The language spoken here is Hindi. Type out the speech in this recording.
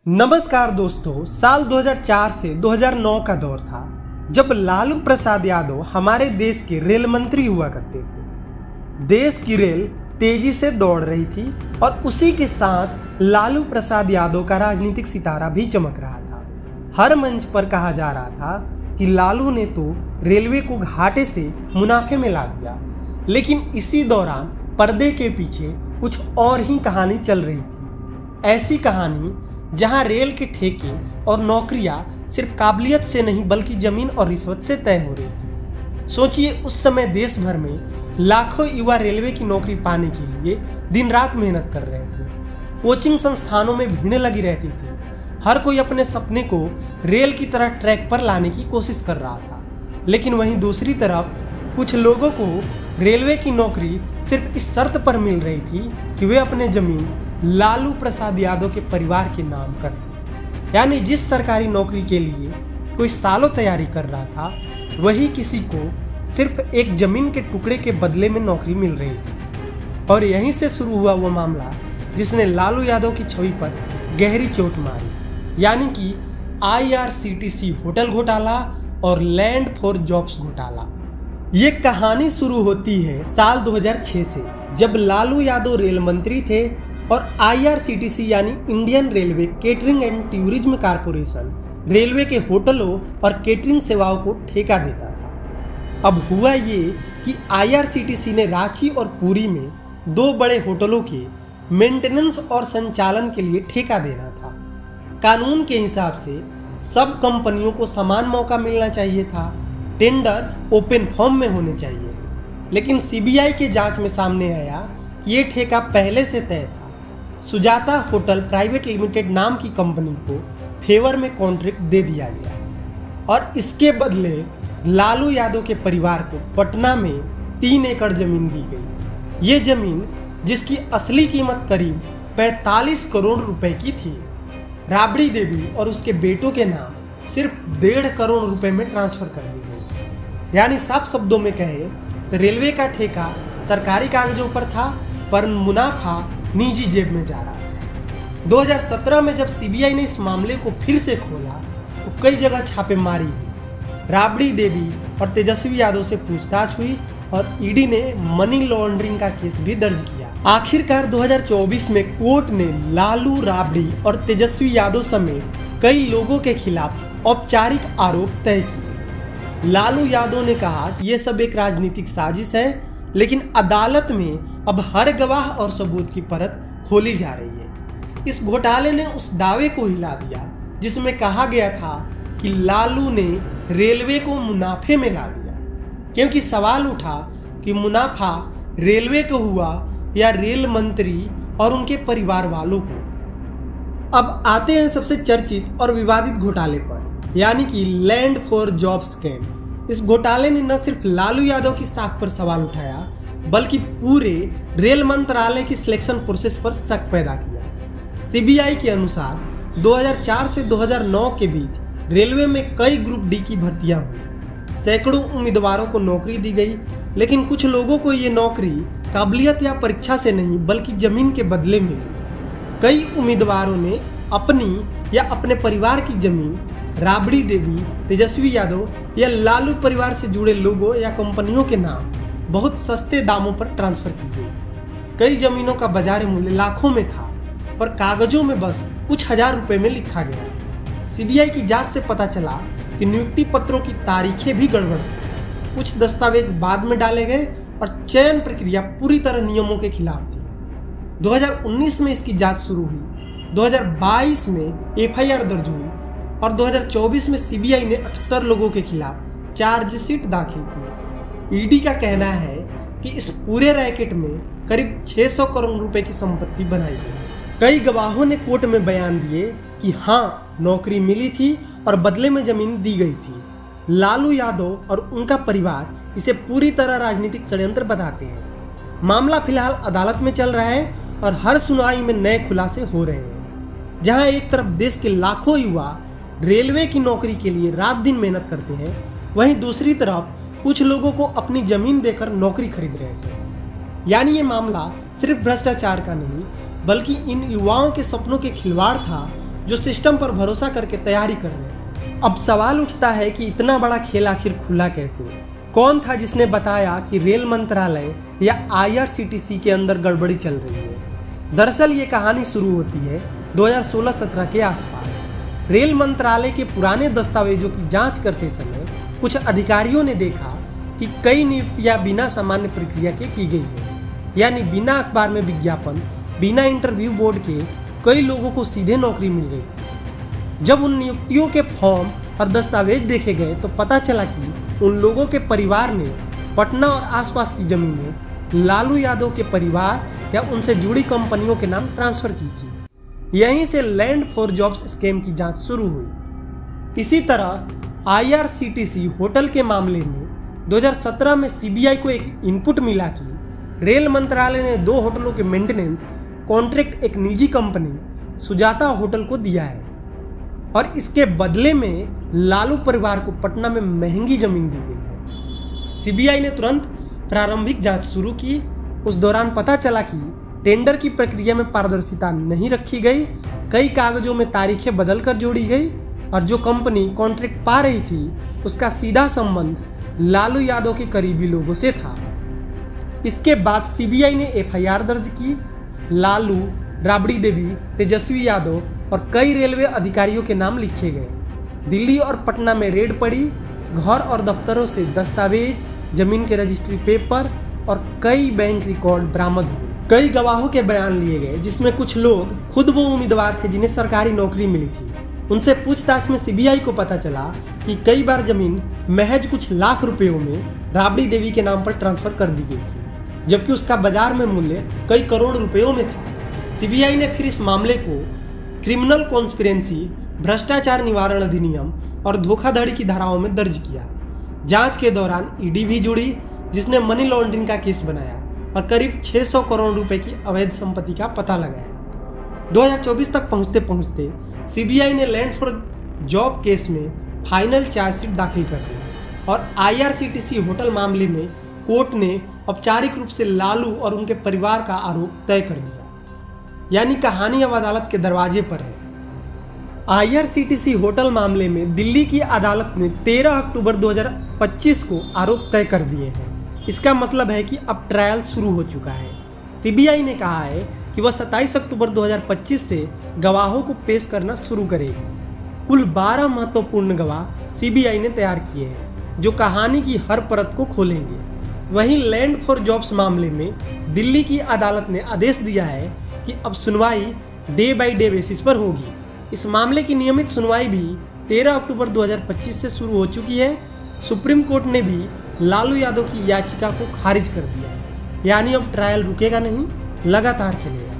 नमस्कार दोस्तों, साल 2004 से 2009 का दौर था जब लालू प्रसाद यादव हमारे देश के रेल मंत्री हुआ करते थे। देश की रेल तेजी से दौड़ रही थी और उसी के साथ लालू प्रसाद यादव का राजनीतिक सितारा भी चमक रहा था। हर मंच पर कहा जा रहा था कि लालू ने तो रेलवे को घाटे से मुनाफे में ला दिया, लेकिन इसी दौरान पर्दे के पीछे कुछ और ही कहानी चल रही थी। ऐसी कहानी जहां रेल के ठेके और नौकरियां सिर्फ काबिलियत से नहीं बल्कि जमीन और रिश्वत से तय हो रही थी। सोचिए, उस समय देश भर में लाखों युवा रेलवे की नौकरी पाने के लिए दिन रात मेहनत कर रहे थे। कोचिंग संस्थानों में भीड़ें लगी रहती थी। हर कोई अपने सपने को रेल की तरह ट्रैक पर लाने की कोशिश कर रहा था, लेकिन वहीं दूसरी तरफ कुछ लोगों को रेलवे की नौकरी सिर्फ इस शर्त पर मिल रही थी कि वे अपने जमीन लालू प्रसाद यादव के परिवार के नाम कर दें। यानी जिस सरकारी नौकरी के लिए कोई सालों तैयारी कर रहा था, वही किसी को सिर्फ एक जमीन के टुकड़े के बदले में नौकरी मिल रही थी। और यहीं से शुरू हुआ वो मामला जिसने लालू यादव की छवि पर गहरी चोट मारी, यानी कि IRCTC होटल घोटाला और लैंड फॉर जॉब्स घोटाला। ये कहानी शुरू होती है साल 2006 से, जब लालू यादव रेल मंत्री थे और IRCTC यानी Indian railway catering and tourism corporation railway के होटलों और केटरिंग सेवाओं को ठेका देता था। अब हुआ ये कि IRCTC ने रांची और पुरी में 2 बड़े होटलों के मेंटेनेंस और संचालन के लिए ठेका देना था। कानून के हिसाब से सब कंपनियों को समान मौका मिलना चाहिए था, टेंडर ओपन फॉर्म में होने चाहिए थे। लेकिन CBI के जांच में सामने आया कि ये ठेका पहले से तय था। सुजाता होटल प्राइवेट लिमिटेड नाम की कंपनी को फेवर में कॉन्ट्रैक्ट दे दिया गया और इसके बदले लालू यादव के परिवार को पटना में 3 एकड़ जमीन दी गई। ये जमीन जिसकी असली कीमत करीब 45 करोड़ रुपए की थी, राबड़ी देवी और उसके बेटों के नाम सिर्फ 1.5 करोड़ रुपए में ट्रांसफर कर दी गई। यानी साफ शब्दों में कहे तो रेलवे का ठेका सरकारी कागजों पर था, पर मुनाफा निजी जेब में जा रहा था। 2017 में जब CBI ने इस मामले को फिर से खोला तो कई जगह छापेमारी हुई। राबड़ी देवी और तेजस्वी यादव से पूछताछ हुई और ED ने मनी लॉन्ड्रिंग का केस भी दर्ज किया। आखिरकार 2024 में कोर्ट ने लालू, राबड़ी और तेजस्वी यादव समेत कई लोगों के खिलाफ औपचारिक आरोप तय किए। लालू यादव ने कहा कि यह सब एक राजनीतिक साजिश है, लेकिन अदालत में अब हर गवाह और सबूत की परत खोली जा रही है। इस घोटाले ने उस दावे को हिला दिया जिसमें कहा गया था कि लालू ने रेलवे को मुनाफे में ला दिया, क्योंकि सवाल उठा कि मुनाफा रेलवे को हुआ या रेल मंत्री और उनके परिवार वालों को। अब आते हैं सबसे चर्चित और विवादित घोटाले पर, यानी कि लैंड फॉर जॉब स्कैम। इस घोटाले ने न सिर्फ लालू यादव की साख पर सवाल उठाया, बल्कि पूरे रेल मंत्रालय की सिलेक्शन प्रोसेस पर शक पैदा किया। CBI के अनुसार 2004 से 2009 के बीच रेलवे में कई ग्रुप D की भर्तियां हुई। सैकड़ों उम्मीदवारों को नौकरी दी गई, लेकिन कुछ लोगों को ये नौकरी काबिलियत या परीक्षा से नहीं बल्कि जमीन के बदले मिली। कई उम्मीदवारों ने अपनी या अपने परिवार की जमीन राबड़ी देवी, तेजस्वी यादव या लालू परिवार से जुड़े लोगों या कंपनियों के नाम बहुत सस्ते दामों पर ट्रांसफर की गई। कई जमीनों का बाजार मूल्य लाखों में था, पर कागजों में बस कुछ हजार रुपए में लिखा गया। CBI की जांच से पता चला कि नियुक्ति पत्रों की तारीखें भी गड़बड़ थी। कुछ दस्तावेज बाद में डाले गए और चयन प्रक्रिया पूरी तरह नियमों के खिलाफ थी। 2019 में इसकी जांच शुरू हुई, 2022 में FIR दर्ज हुई और 2024 में CBI ने 78 लोगों के खिलाफ चार्जशीट दाखिल की। ED का कहना है कि इस पूरे रैकेट में करीब 600 करोड़ रुपए की संपत्ति बनाई गई। कई गवाहों ने कोर्ट में बयान दिए कि हाँ, नौकरी मिली थी और बदले में जमीन दी गई थी। लालू यादव और उनका परिवार इसे पूरी तरह राजनीतिक षड्यंत्र बताते हैं। मामला फिलहाल अदालत में चल रहा है और हर सुनवाई में नए खुलासे हो रहे हैं। जहां एक तरफ देश के लाखों युवा रेलवे की नौकरी के लिए रात दिन मेहनत करते हैं, वहीं दूसरी तरफ कुछ लोगों को अपनी जमीन देकर नौकरी खरीद रहे थे। यानी ये मामला सिर्फ भ्रष्टाचार का नहीं, बल्कि इन युवाओं के सपनों के खिलवाड़ था जो सिस्टम पर भरोसा करके तैयारी कर रहे हैं। अब सवाल उठता है कि इतना बड़ा खेल आखिर खुला कैसे? कौन था जिसने बताया कि रेल मंत्रालय या IRCTC के अंदर गड़बड़ी चल रही है? दरअसल ये कहानी शुरू होती है 2016-17 के आसपास। रेल मंत्रालय के पुराने दस्तावेजों की जांच करते समय कुछ अधिकारियों ने देखा कि कई नियुक्तियां बिना सामान्य प्रक्रिया के की गई है, यानी बिना अखबार में विज्ञापन, बिना इंटरव्यू बोर्ड के कई लोगों को सीधे नौकरी मिल गई थी। जब उन नियुक्तियों के फॉर्म और दस्तावेज देखे गए तो पता चला कि उन लोगों के परिवार ने पटना और आसपास की जमीनें लालू यादव के परिवार या उनसे जुड़ी कंपनियों के नाम ट्रांसफर की थी। यहीं से लैंड फॉर जॉब्स स्कैम की जांच शुरू हुई। इसी तरह IRCTC होटल के मामले में 2017 में CBI को एक इनपुट मिला कि रेल मंत्रालय ने 2 होटलों के मेंटेनेंस कॉन्ट्रैक्ट एक निजी कंपनी सुजाता होटल को दिया है और इसके बदले में लालू परिवार को पटना में महंगी जमीन दी गई है। CBI ने तुरंत प्रारंभिक जांच शुरू की। उस दौरान पता चला कि टेंडर की प्रक्रिया में पारदर्शिता नहीं रखी गई, कई कागजों में तारीखें बदलकर जोड़ी गई और जो कंपनी कॉन्ट्रैक्ट पा रही थी उसका सीधा संबंध लालू यादव के करीबी लोगों से था। इसके बाद CBI ने FIR दर्ज की। लालू, राबड़ी देवी, तेजस्वी यादव और कई रेलवे अधिकारियों के नाम लिखे गए। दिल्ली और पटना में रेड पड़ी। घर और दफ्तरों से दस्तावेज, जमीन के रजिस्ट्री पेपर और कई बैंक रिकॉर्ड बरामद हुए। कई गवाहों के बयान लिए गए जिसमें कुछ लोग खुद वो उम्मीदवार थे जिन्हें सरकारी नौकरी मिली थी। उनसे पूछताछ में CBI को पता चला कि कई बार जमीन महज कुछ लाख रुपयों में राबड़ी देवी के नाम पर ट्रांसफर कर दी गई थी, जबकि उसका बाजार में मूल्य कई करोड़ रुपयों में था। CBI ने फिर इस मामले को क्रिमिनल कॉन्स्पिरेंसी, भ्रष्टाचार निवारण अधिनियम और धोखाधड़ी की धाराओं में दर्ज किया। जांच के दौरान ED भी जुड़ी जिसने मनी लॉन्ड्रिंग का केस बनाया और करीब 600 करोड़ रुपए की अवैध संपत्ति का पता लगाया। 2024 तक पहुंचते पहुंचते CBI ने लैंड फॉर जॉब केस में फाइनल चार्जशीट दाखिल कर दी और IRCTC होटल मामले में कोर्ट ने औपचारिक रूप से लालू और उनके परिवार का आरोप तय कर दिया। यानी कहानी अब अदालत के दरवाजे पर है। IRCTC होटल मामले में दिल्ली की अदालत ने 13 अक्टूबर 2025 को आरोप तय कर दिए हैं। इसका मतलब है कि अब ट्रायल शुरू हो चुका है। CBI ने कहा है कि वह 27 अक्टूबर 2025 से गवाहों को पेश करना शुरू करेगी। कुल 12 महत्वपूर्ण गवाह CBI ने तैयार किए हैं जो कहानी की हर परत को खोलेंगे। वहीं लैंड फॉर जॉब्स मामले में दिल्ली की अदालत ने आदेश दिया है कि अब सुनवाई डे बाय डे बेसिस पर होगी। इस मामले की नियमित सुनवाई भी 13 अक्टूबर 2025 से शुरू हो चुकी है। सुप्रीम कोर्ट ने भी लालू यादव की याचिका को खारिज कर दिया है। यानी अब ट्रायल रुकेगा नहीं, लगातार चलेगा।